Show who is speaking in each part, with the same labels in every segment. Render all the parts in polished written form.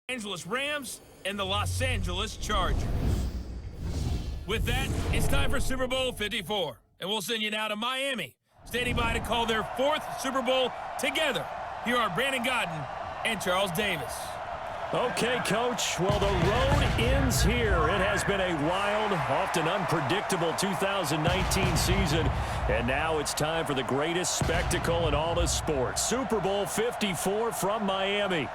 Speaker 1: Angeles Rams and the Los Angeles Chargers. With that, it's time for Super Bowl 54, and we'll send you now to Miami, standing by to call their 4th Super Bowl together. Here are Brandon Godden and Charles Davis.
Speaker 2: Okay, Coach. Well, the road ends here. It has been a wild, often unpredictable 2019 season, and now it's time for the greatest spectacle in all of sports. Super Bowl 54 from Miami.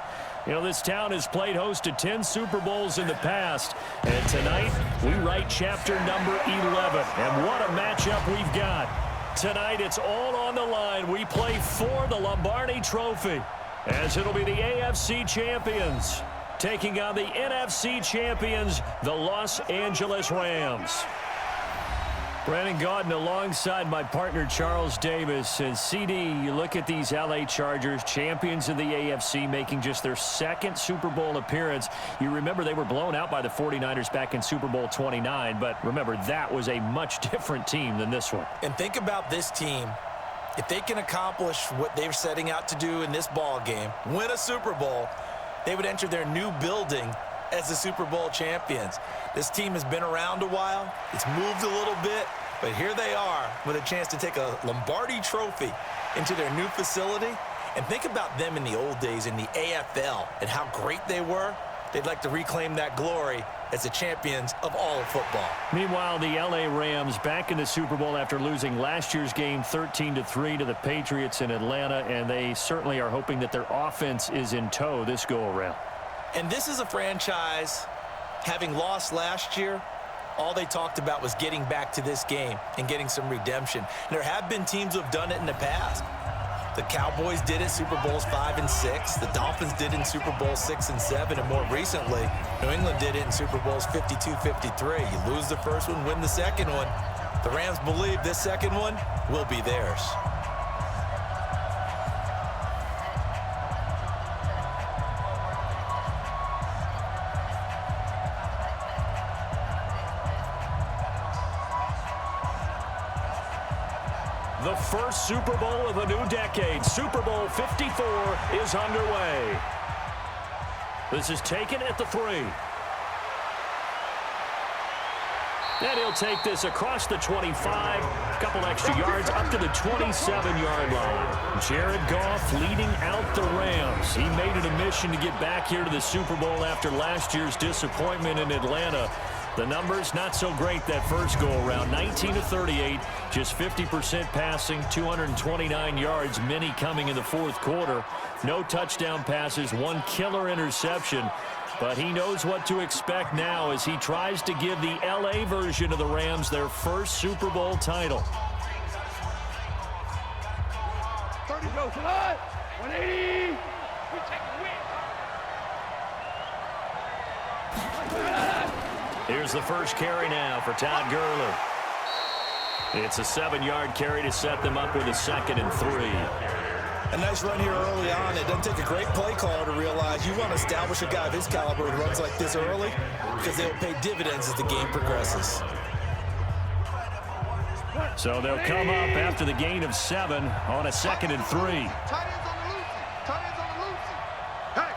Speaker 2: You know, this town has played host to 10 Super Bowls in the past, and tonight we write chapter number 11. And what a matchup we've got. Tonight it's all on the line. We play for the Lombardi Trophy, as it'll be the AFC champions taking on the NFC champions, the Los Angeles Rams. Brandon Gaudin alongside my partner Charles Davis. And CD, you look at these LA Chargers, champions of the AFC, making just their 2nd Super Bowl appearance. You remember they were blown out by the 49ers back in Super Bowl 29, but remember that was a much different team than this one.
Speaker 3: And think about this team. If they can accomplish what they're setting out to do in this ball game, win a Super Bowl, they would enter their new building as the Super Bowl champions. This team has been around a while. It's moved a little bit, but here they are with a chance to take a Lombardi Trophy into their new facility. And think about them in the old days in the AFL and how great they were. They'd like to reclaim that glory as the champions of all of football.
Speaker 2: Meanwhile, the LA Rams back in the Super Bowl after losing last year's game 13-3 to the Patriots in Atlanta, and they certainly are hoping that their offense is in tow this go-around.
Speaker 3: And this is a franchise, having lost last year, all they talked about was getting back to this game and getting some redemption. And there have been teams who have done it in the past. The Cowboys did it Super Bowls 5 and 6. The Dolphins did it in Super Bowls 6 and 7. And more recently, New England did it in Super Bowls 52, 53. You lose the first one, win the second one. The Rams believe this second one will be theirs.
Speaker 2: The first Super Bowl of the new decade, Super Bowl 54, is underway. This is taken at the 3. And he'll take this across the 25, a couple extra yards, up to the 27-yard line. Jared Goff leading out the Rams. He made it a mission to get back here to the Super Bowl after last year's disappointment in Atlanta. The numbers not so great that first go-around. 19-38, just 50% passing, 229 yards, many coming in the 4th quarter. No touchdown passes, 1 killer interception. But he knows what to expect now as he tries to give the LA version of the Rams their first Super Bowl title.
Speaker 4: 30 goes to that. 180. We take the win.
Speaker 2: Here's the first carry now for Todd Gurley. It's a 7-yard carry to set them up with a 2nd and 3.
Speaker 3: A nice run here early on. It doesn't take a great play caller to realize you want to establish a guy of his caliber who runs like this early, because they'll pay dividends as the game progresses.
Speaker 2: So they'll come up after the gain of 7 on a 2nd and 3.
Speaker 4: Tight ends on the loosey. Tight ends on the loosey. Hey.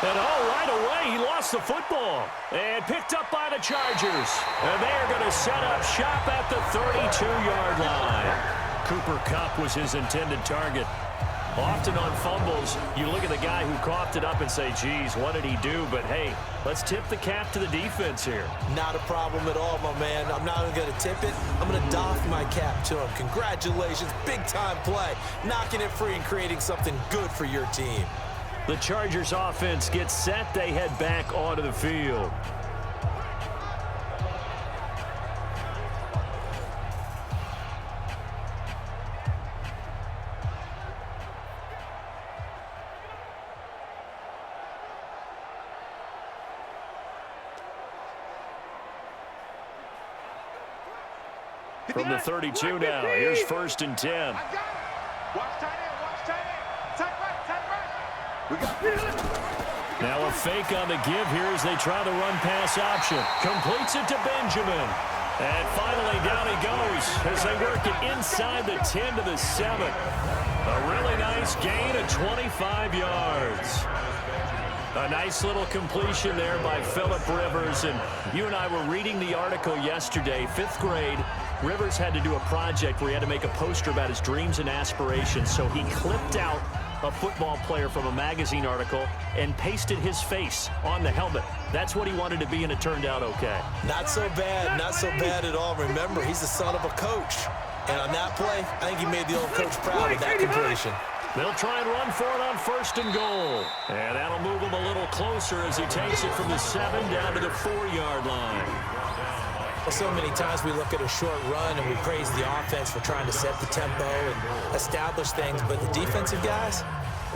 Speaker 2: And right away, he lost the football and picked up by the Chargers. And they are going to set up shop at the 32-yard line. Cooper Kupp was his intended target. Often on fumbles, you look at the guy who coughed it up and say, geez, what did he do? But, hey, let's tip the cap to the defense here.
Speaker 3: Not a problem at all, my man. I'm not even going to tip it. I'm going to doff my cap to him. Congratulations, big-time play. Knocking it free and creating something good for your team.
Speaker 2: The Chargers offense gets set. They head back onto the field. From the 32 now, here's 1st and 10.
Speaker 4: Watch tight end. Watch tight end. Tight right. We got
Speaker 2: Now a fake on the give here as they try the run-pass option. Completes it to Benjamin. And finally down he goes as they work it inside the 10 to the 7. A really nice gain of 25 yards. A nice little completion there by Phillip Rivers. And you and I were reading the article yesterday, 5th grade. Rivers had to do a project where he had to make a poster about his dreams and aspirations. So he clipped out a football player from a magazine article and pasted his face on the helmet. That's what he wanted to be, and it turned out okay.
Speaker 3: Not so bad. Not so bad at all. Remember, he's the son of a coach. And on that play, I think he made the old coach proud with that completion.
Speaker 2: They'll try and run for it on 1st and goal. And that'll move him a little closer as he takes it from the 7 down to the 4-yard line.
Speaker 3: Well, so many times we look at a short run and we praise the offense for trying to set the tempo and establish things. But the defensive guys,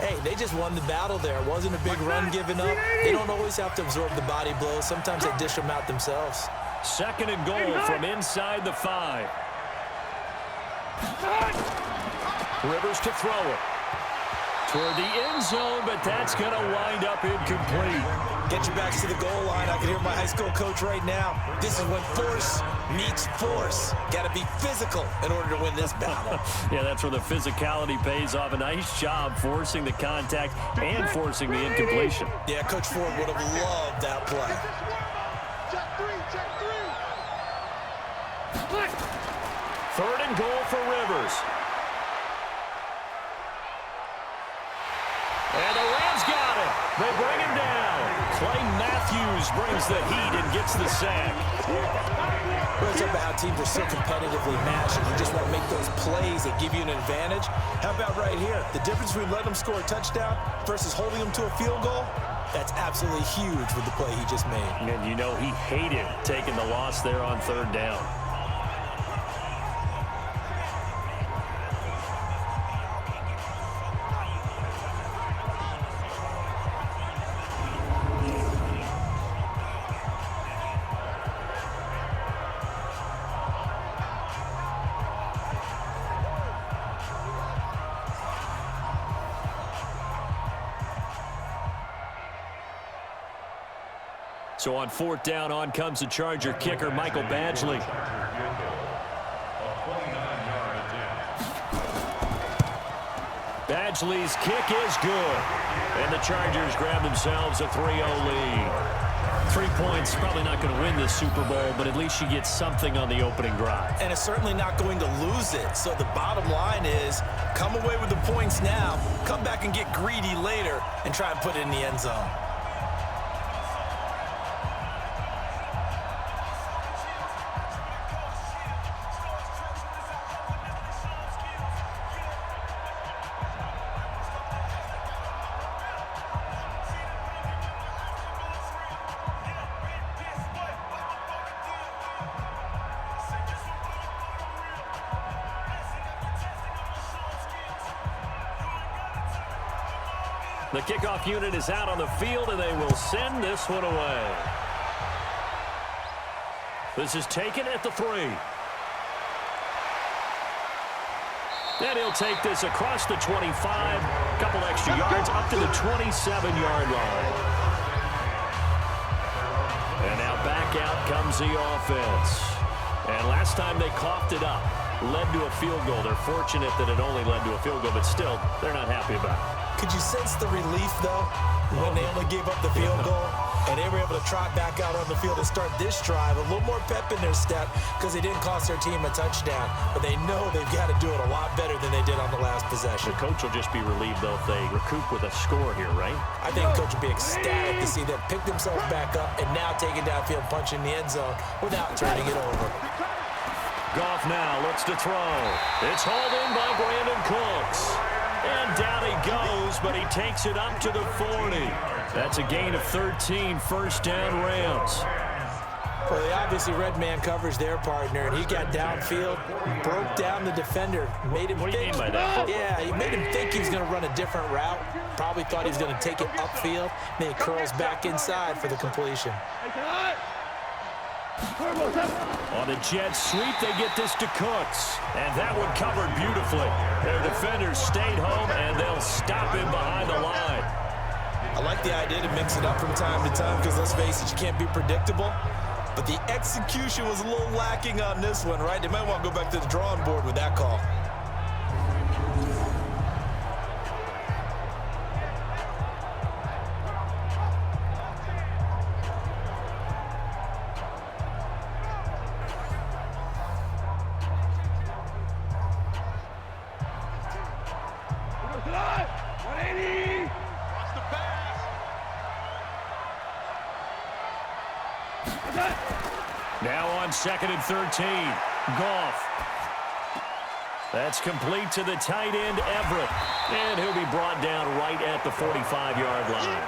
Speaker 3: hey, they just won the battle there. It wasn't a big run given up. They don't always have to absorb the body blows. Sometimes they dish them out themselves.
Speaker 2: 2nd and goal from inside the 5. Rivers to throw it. Toward the end zone, but that's going to wind up incomplete.
Speaker 3: Get your backs to the goal line. I can hear my high school coach right now. This is when force meets force. Got to be physical in order to win this battle.
Speaker 2: Yeah, that's where the physicality pays off. A nice job forcing the contact and forcing the incompletion.
Speaker 3: Yeah, Coach Ford would have loved that play.
Speaker 4: Check 3.
Speaker 2: 3rd and goal for Rivers. And the Rams got him. They bring him down. Clay Matthews brings the heat and gets the sack.
Speaker 3: We're talking about how teams are so competitively matched, and you just want to make those plays that give you an advantage. How about right here? The difference between letting them score a touchdown versus holding them to a field goal, that's absolutely huge with the play he just made.
Speaker 2: And you know he hated taking the loss there on 3rd down. So on 4th down, on comes the Charger kicker, Michael Badgley. Badgley's kick is good. And the Chargers grab themselves a 3-0 lead. 3 points, probably not going to win this Super Bowl, but at least you get something on the opening drive.
Speaker 3: And it's certainly not going to lose it. So the bottom line is, come away with the points now, come back and get greedy later, and try and put it in the end zone.
Speaker 2: The kickoff unit is out on the field, and they will send this one away. This is taken at the 3. And he'll take this across the 25, couple extra yards, up to the 27-yard line. And now back out comes the offense. And last time they coughed it up, led to a field goal. They're fortunate that it only led to a field goal, but still, they're not happy about it.
Speaker 3: Could you sense the relief, though, when they only gave up the field goal and they were able to trot back out on the field and start this drive? A little more pep in their step because they didn't cost their team a touchdown, but they know they've got to do it a lot better than they did on the last possession.
Speaker 2: The coach will just be relieved, though, if they recoup with a score here, right?
Speaker 3: I think the coach will be ecstatic to see them pick themselves back up and now take it downfield, punch in the end zone without turning it over.
Speaker 2: Goff now looks to throw. It's hauled in by Brandon Cooks. And down he goes, but he takes it up to the 40. That's a gain of 13, 1st down Rams.
Speaker 3: Well, they obviously read man coverage their partner, and he got downfield, broke down the defender, made him
Speaker 2: What do you
Speaker 3: think.
Speaker 2: mean by that?
Speaker 3: Yeah, he made him think he was going to run a different route. Probably thought he was going to take it upfield. Then he curls back inside for the completion.
Speaker 2: On the jet sweep, they get this to Cooks. And that one covered beautifully. Their defenders stayed home, and they'll stop him behind the line.
Speaker 3: I like the idea to mix it up from time to time because, let's face it, you can't be predictable. But the execution was a little lacking on this one, right? They might want to go back to the drawing board with that call.
Speaker 2: Now on 2nd and 13. Goff. That's complete to the tight end, Everett. And he'll be brought down right at the 45-yard line.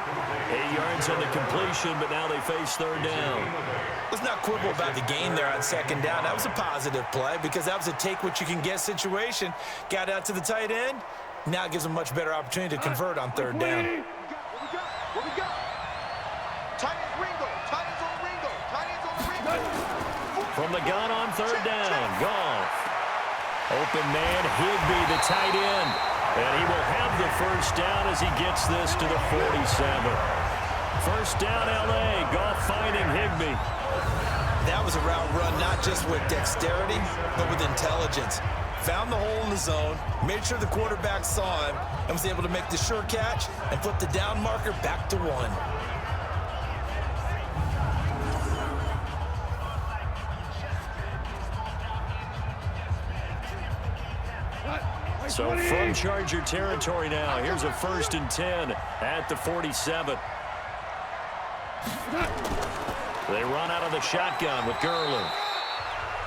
Speaker 2: 8 yards on the completion, but now they face 3rd down.
Speaker 3: Let's not quibble about the gain there on 2nd down. That was a positive play because that was a take-what-you-can-get situation. Got out to the tight end. Now it gives them a much better opportunity to convert on 3rd down.
Speaker 4: What we got? Tight end Ringo. Tight ends on Ringo. Tight ends on Ringo.
Speaker 2: From the gun on 3rd down, Goff. Open man, Higbee, the tight end. And he will have the 1st down as he gets this to the 47. 1st down, L.A. Goff finding Higbee.
Speaker 3: That was a route run not just with dexterity, but with intelligence. Found the hole in the zone, made sure the quarterback saw him, and was able to make the sure catch and flip the down marker back to 1.
Speaker 2: So from Charger territory now, here's a 1st and 10 at the 47. They run out of the shotgun with Gurley.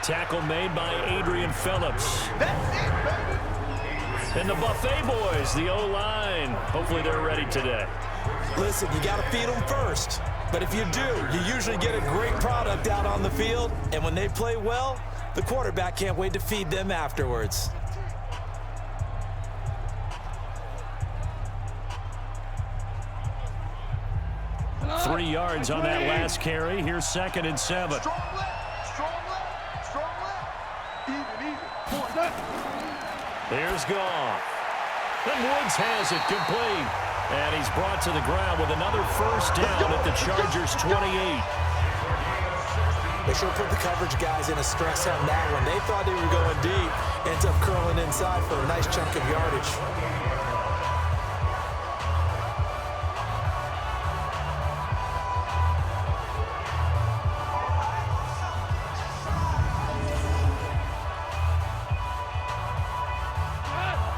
Speaker 2: Tackle made by Adrian Phillips. And the Buffet boys, the O-line. Hopefully they're ready today.
Speaker 3: Listen, you got to feed them first. But if you do, you usually get a great product out on the field. And when they play well, the quarterback can't wait to feed them afterwards.
Speaker 2: 3 yards on that last carry. Here's 2nd and 7.
Speaker 4: Strong left. Strong left. Strong left. Even.
Speaker 2: Here's Goff. And Woods has it complete. And he's brought to the ground with another 1st down at the Chargers' 28.
Speaker 3: They sure put the coverage guys in a stress on that one. They thought they were going deep. Ends up curling inside for a nice chunk of yardage.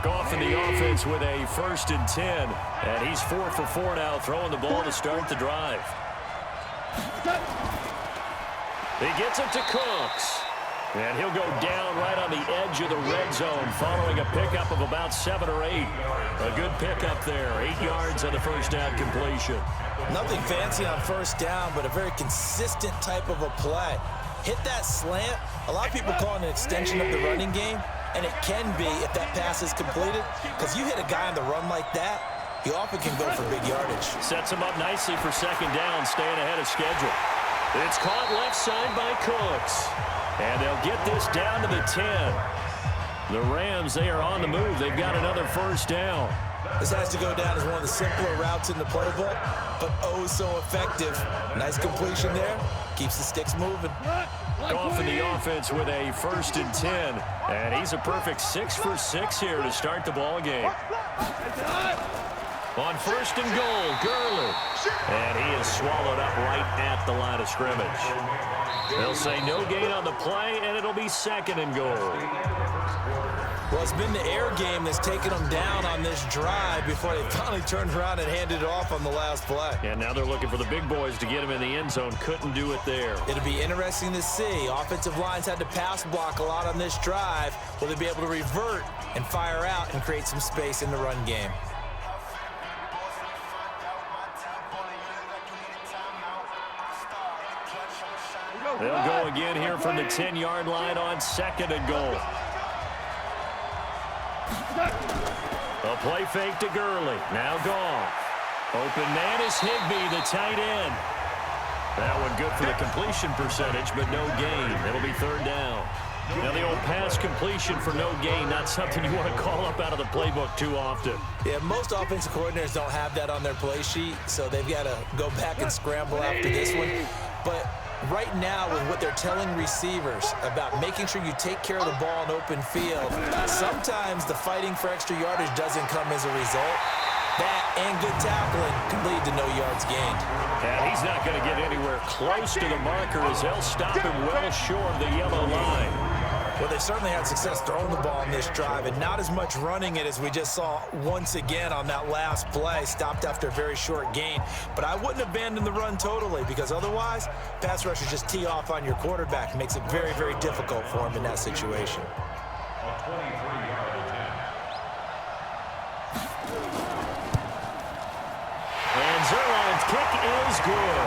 Speaker 2: Goff in the offense with a 1st and 10. And he's 4 for 4 now, throwing the ball to start the drive. He gets it to Cooks. And he'll go down right on the edge of the red zone following a pickup of about 7 or 8. A good pickup there. 8 yards on the 1st down completion.
Speaker 3: Nothing fancy on 1st down, but a very consistent type of a play. Hit that slant. A lot of people call it an extension of the running game. And it can be if that pass is completed, because you hit a guy on the run like that, he often can go for big yardage.
Speaker 2: Sets him up nicely for 2nd down, staying ahead of schedule. It's caught left side by Cooks. And they'll get this down to the 10. The Rams, they are on the move. They've got another 1st down.
Speaker 3: This has to go down as one of the simpler routes in the playbook, but oh so effective. Nice completion there. Keeps the sticks moving.
Speaker 2: Goff in the offense with a 1st and 10. And he's a perfect 6 for 6 here to start the ball game. On 1st and goal, Gurley. And he is swallowed up right at the line of scrimmage. They'll say no gain on the play, and it'll be 2nd and goal.
Speaker 3: Well, it's been the air game that's taken them down on this drive before they finally turned around and handed it off on the last play.
Speaker 2: And now they're looking for the big boys to get him in the end zone. Couldn't do it there.
Speaker 3: It'll be interesting to see. Offensive lines had to pass block a lot on this drive. Will they be able to revert and fire out and create some space in the run game?
Speaker 2: They'll go again here from the 10-yard line on 2nd and goal. A play fake to Gurley. Now Goff. Open man is Higbee, the tight end. That one good for the completion percentage, but no gain. It'll be 3rd down. Now the old pass completion for no gain, not something you want to call up out of the playbook too often.
Speaker 3: Yeah, most offensive coordinators don't have that on their play sheet, so they've got to go back and scramble after this one. But right now, with what they're telling receivers about making sure you take care of the ball in open field, sometimes the fighting for extra yardage doesn't come as a result. That and good tackling can lead to no yards gained.
Speaker 2: And he's not going to get anywhere close to the marker as they'll stop him well short of the yellow line.
Speaker 3: Well, they've certainly had success throwing the ball in this drive and not as much running it as we just saw once again on that last play. Stopped after a very short gain. But I wouldn't abandon the run totally because otherwise, pass rushers just tee off on your quarterback. Makes it very, very difficult for him in that situation.
Speaker 2: And Zerline's kick is good.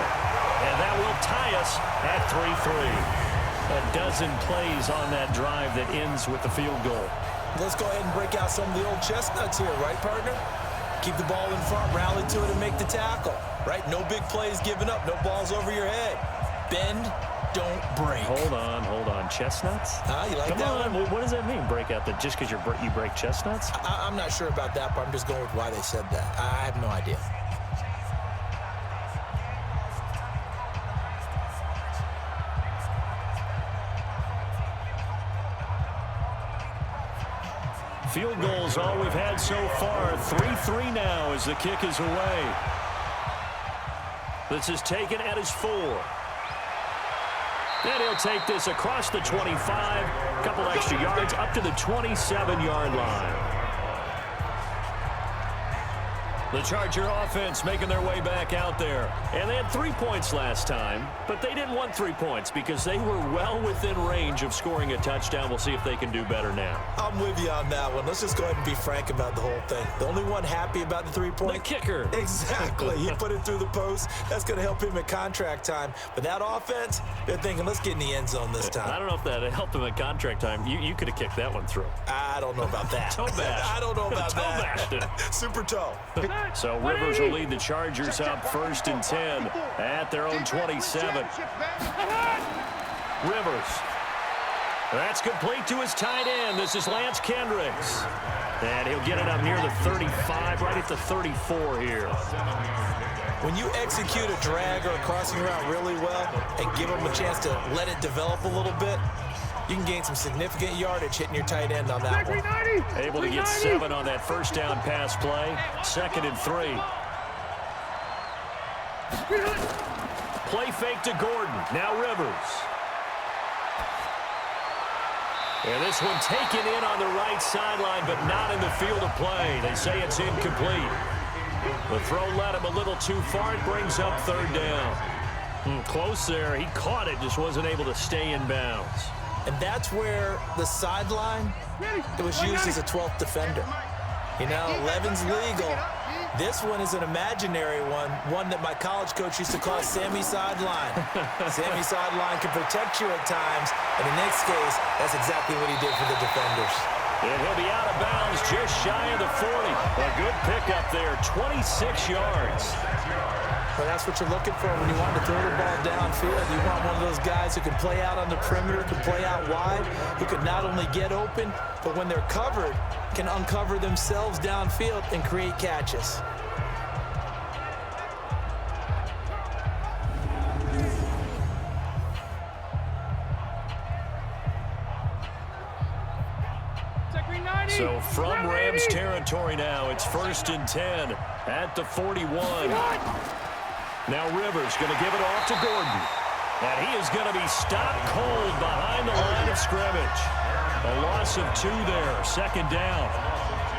Speaker 2: And that will tie us at 3-3. A dozen plays on that drive that ends with the field goal.
Speaker 3: Let's go ahead and break out some of the old chestnuts here, right, partner? Keep the ball in front, rally to it, and make the tackle, right? No big plays given up, no balls over your head. Bend, don't break.
Speaker 2: Hold on. Chestnuts?
Speaker 3: You like that one?
Speaker 2: Well, what does that mean, break out? Just because you break chestnuts?
Speaker 3: I'm not sure about that, but I'm just going with why they said that. I have no idea.
Speaker 2: Field goals all we've had so far. 3-3 now as the kick is away. This is taken at his 4. And he'll take this across the 25. A couple extra yards up to the 27-yard line. The Charger offense making their way back out there. And they had 3 points last time, but they didn't want 3 points because they were well within range of scoring a touchdown. We'll see if they can do better now.
Speaker 3: I'm with you on that one. Let's just go ahead and be frank about the whole thing. The only one happy about the 3-point?
Speaker 2: The kicker.
Speaker 3: Exactly. He put it through the post. That's going to help him at contract time. But that offense, they're thinking, let's get in the end zone this time.
Speaker 2: I don't know if that helped him at contract time. You could have kicked that one through.
Speaker 3: I don't know about that.
Speaker 2: Toe bash.
Speaker 3: I don't know about
Speaker 2: toe
Speaker 3: that.
Speaker 2: bashed it.
Speaker 3: Super toe.
Speaker 2: So Rivers will lead the Chargers up 1st and 10 at their own 27. Rivers. That's complete to his tight end. This is Lance Kendricks. And he'll get it up near the 35, right at the 34 here.
Speaker 3: When you execute a drag or a crossing route really well and give them a chance to let it develop a little bit, you can gain some significant yardage hitting your tight end on that one.
Speaker 2: Able to get 7 on that first down pass play. 2nd and 3. Play fake to Gordon. Now Rivers. And this one taken in on the right sideline, but not in the field of play. They say it's incomplete. The throw led him a little too far. It brings up 3rd down. Close there. He caught it, just wasn't able to stay in bounds.
Speaker 3: And that's where the sideline, it was used as a 12th defender. You know, 11's legal. This one is an imaginary one that my college coach used to call Sammy Sideline. Sammy Sideline can protect you at times, and in this case, that's exactly what he did for the defenders.
Speaker 2: And he'll be out of bounds just shy of the 40. A good pickup there, 26 yards.
Speaker 3: But that's what you're looking for when you want to throw the ball downfield. You want one of those guys who can play out on the perimeter, can play out wide, who can not only get open, but when they're covered, can uncover themselves downfield and create catches.
Speaker 2: So from Rams territory now, it's 1st and 10 at the 41. Now Rivers going to give it off to Gordon. And he is going to be stopped cold behind the line of scrimmage. A loss of 2 there, 2nd down.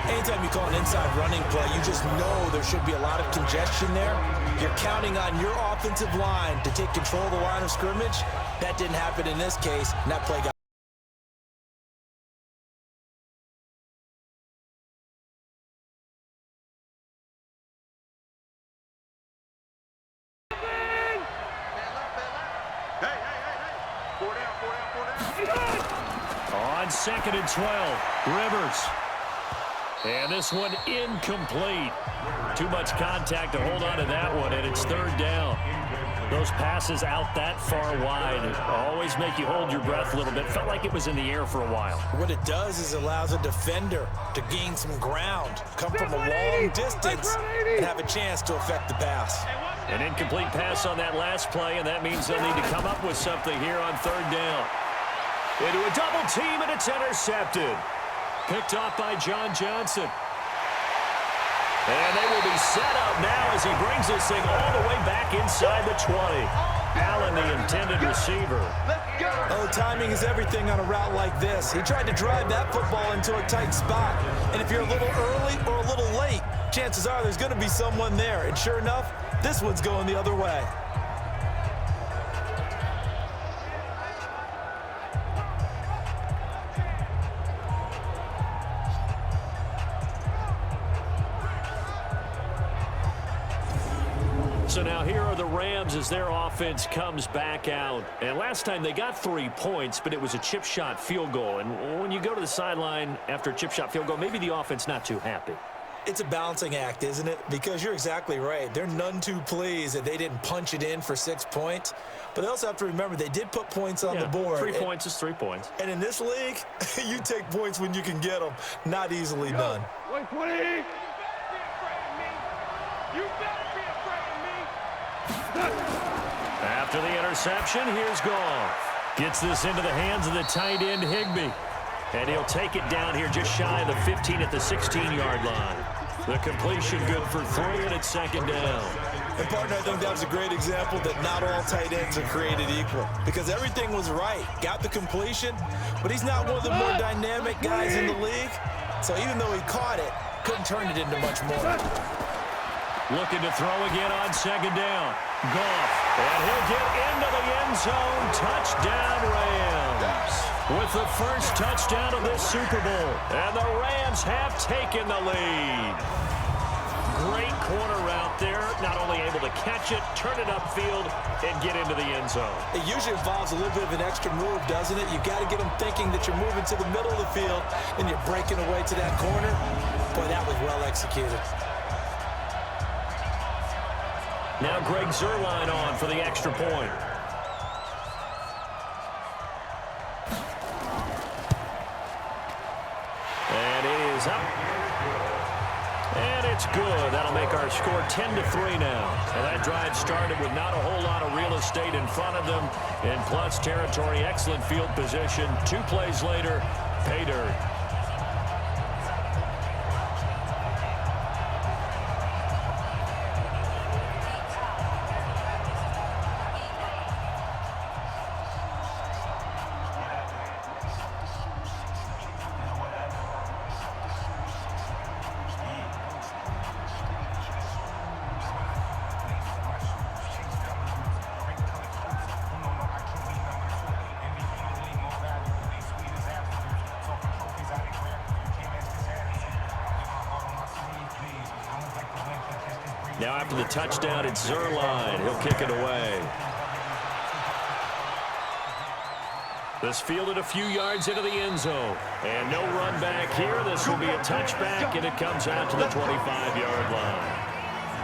Speaker 3: Anytime you call an inside running play, you just know there should be a lot of congestion there. You're counting on your offensive line to take control of the line of scrimmage. That didn't happen in this case, and that play got
Speaker 2: on 2nd and 12, Rivers. And this one incomplete. Too much contact to hold on to that one, and it's 3rd down. Those passes out that far wide always make you hold your breath a little bit. Felt like it was in the air for a while.
Speaker 3: What it does is it allows a defender to gain some ground, come from a long distance, and have a chance to affect the pass.
Speaker 2: An incomplete pass on that last play, and that means they'll need to come up with something here on 3rd down. Into a double team, and it's intercepted. Picked off by John Johnson. And they will be set up now as he brings this thing all the way back inside the 20. Allen, the intended receiver.
Speaker 4: go.
Speaker 3: Oh, timing is everything on a route like this. He tried to drive that football into a tight spot. And if you're a little early or a little late, chances are there's going to be someone there. And sure enough, this one's going the other way.
Speaker 2: So now here are the Rams as their offense comes back out. And last time they got 3 points, but it was a chip shot field goal. And when you go to the sideline after a chip shot field goal, maybe the offense not too happy.
Speaker 3: It's a balancing act, isn't it? Because you're exactly right. They're none too pleased that they didn't punch it in for 6 points. But they also have to remember they did put points on the board.
Speaker 2: 3 points is 3 points.
Speaker 3: And in this league, you take points when you can get them. Not easily done.
Speaker 4: 120. You better be afraid of me.
Speaker 2: After the interception, here's Goff. Gets this into the hands of the tight end, Higbee. And he'll take it down here just shy of the 15 at the 16-yard line. The completion good for 3, and it's second down.
Speaker 3: And, partner, I think that was a great example that not all tight ends are created equal. Because everything was right. Got the completion, but he's not one of the more dynamic guys in the league. So even though he caught it, couldn't turn it into much more.
Speaker 2: Looking to throw again on second down. Goff, and he'll get into the end zone. Touchdown, Rams. With the first touchdown of this Super Bowl. And the Rams have taken the lead. Great corner route there. Not only able to catch it, turn it upfield, and get into the end zone.
Speaker 3: It usually involves a little bit of an extra move, doesn't it? You've got to get them thinking that you're moving to the middle of the field, and you're breaking away to that corner. Boy, that was well executed.
Speaker 2: Now Greg Zuerlein on for the extra point. And it is up. And it's good. That'll make our score 10-3 now. And that drive started with not a whole lot of real estate in front of them. In plus territory, excellent field position. 2 plays later, pay dirt. Now after the touchdown, it's Zuerlein. He'll kick it away. This fielded a few yards into the end zone. And no run back here. This will be a touchback, and it comes out to the 25-yard line.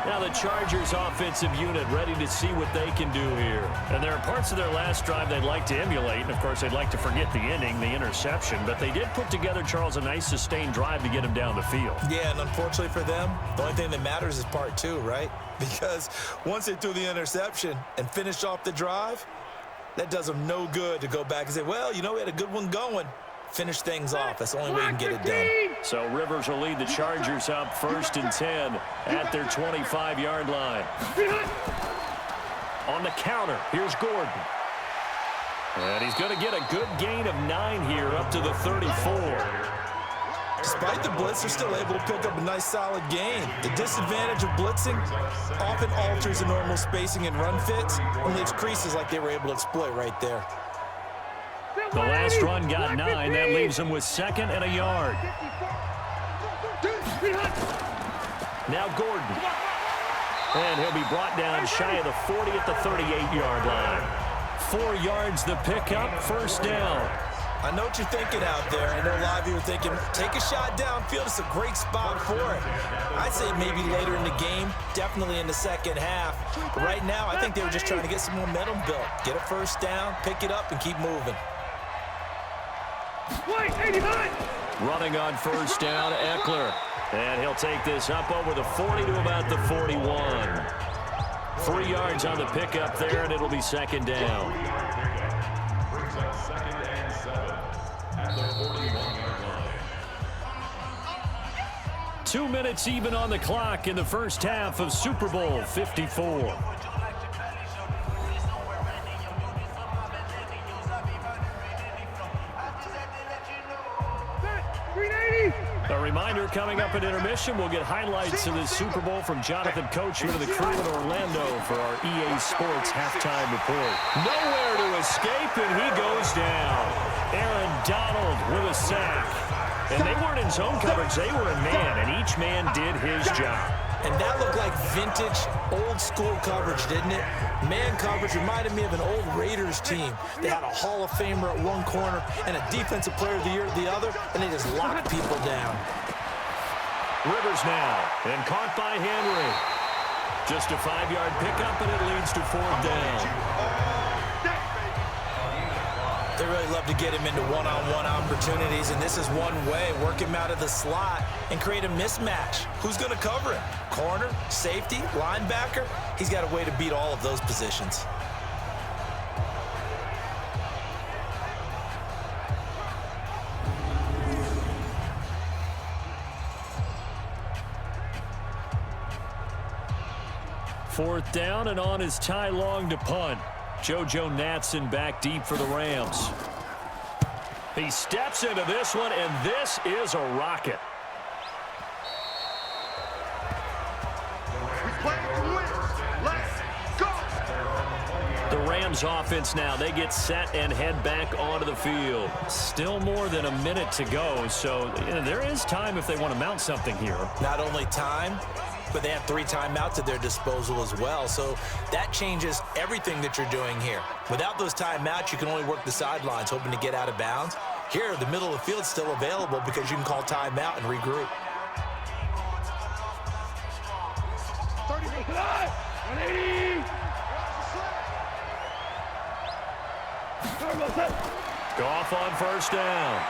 Speaker 2: Now the Chargers offensive unit ready to see what they can do here. And there are parts of their last drive they'd like to emulate. And, of course, they'd like to forget the inning, the interception. But they did put together, Charles, a nice sustained drive to get him down the field.
Speaker 3: Yeah, and unfortunately for them, the only thing that matters is part 2, right? Because once they threw the interception and finished off the drive, that does them no good to go back and say, well, you know, we had a good one going. Finish things off. That's the only way you can get it done.
Speaker 2: So Rivers will lead the Chargers up 1st and 10 at their 25-yard line. On the counter, here's Gordon. And he's going to get a good gain of 9 here up to the 34.
Speaker 3: Despite the blitz, they're still able to pick up a nice solid gain. The disadvantage of blitzing often alters the normal spacing and run fits and leaves creases like they were able to exploit right there.
Speaker 2: The last run got 9. That leaves them with 2nd and a yard. Now Gordon. And he'll be brought down shy of the 40 at the 38-yard line. 4 yards the pickup, 1st down.
Speaker 3: I know what you're thinking out there. I know a lot of you are thinking, take a shot downfield. It's a great spot for it. I'd say maybe later in the game, definitely in the second half. But right now, I think they were just trying to get some momentum built. Get a 1st down, pick it up, and keep moving.
Speaker 2: Running on 1st down, Eckler. And he'll take this up over the 40 to about the 41. 3 yards on the pickup there, and it'll be 2nd down. 2 minutes even on the clock in the first half of Super Bowl 54. reminder, coming up at intermission, we'll get highlights of this Super Bowl from Jonathan Coachman of the crew in Orlando for our EA Sports halftime report. Nowhere to escape, and he goes down. Aaron Donald with a sack. And they weren't in zone coverage, they were in man, and each man did his job.
Speaker 3: And that looked like vintage, old-school coverage, didn't it? Man coverage reminded me of an old Raiders team. They had a Hall of Famer at one corner and a Defensive Player of the Year at the other, and they just locked people down.
Speaker 2: Rivers now, and caught by Henry. Just a 5-yard pickup, and it leads to 4th down.
Speaker 3: They really love to get him into one-on-one opportunities, and this is one way. Work him out of the slot and create a mismatch. Who's going to cover him? Corner, safety, linebacker? He's got a way to beat all of those positions.
Speaker 2: Fourth down, and on is Ty Long to punt. JoJo Natson back deep for the Rams. He steps into this one, and this is a rocket.
Speaker 4: We play to win. Let's go.
Speaker 2: The Rams offense now, they get set and head back onto the field. Still more than a minute to go, so there is time if they want to mount something here.
Speaker 3: Not only time, but they have 3 timeouts at their disposal as well. So that changes everything that you're doing here. Without those timeouts, you can only work the sidelines, hoping to get out of bounds. Here, the middle of the field's still available because you can call timeout and regroup.
Speaker 4: 180.
Speaker 2: Goff on first down.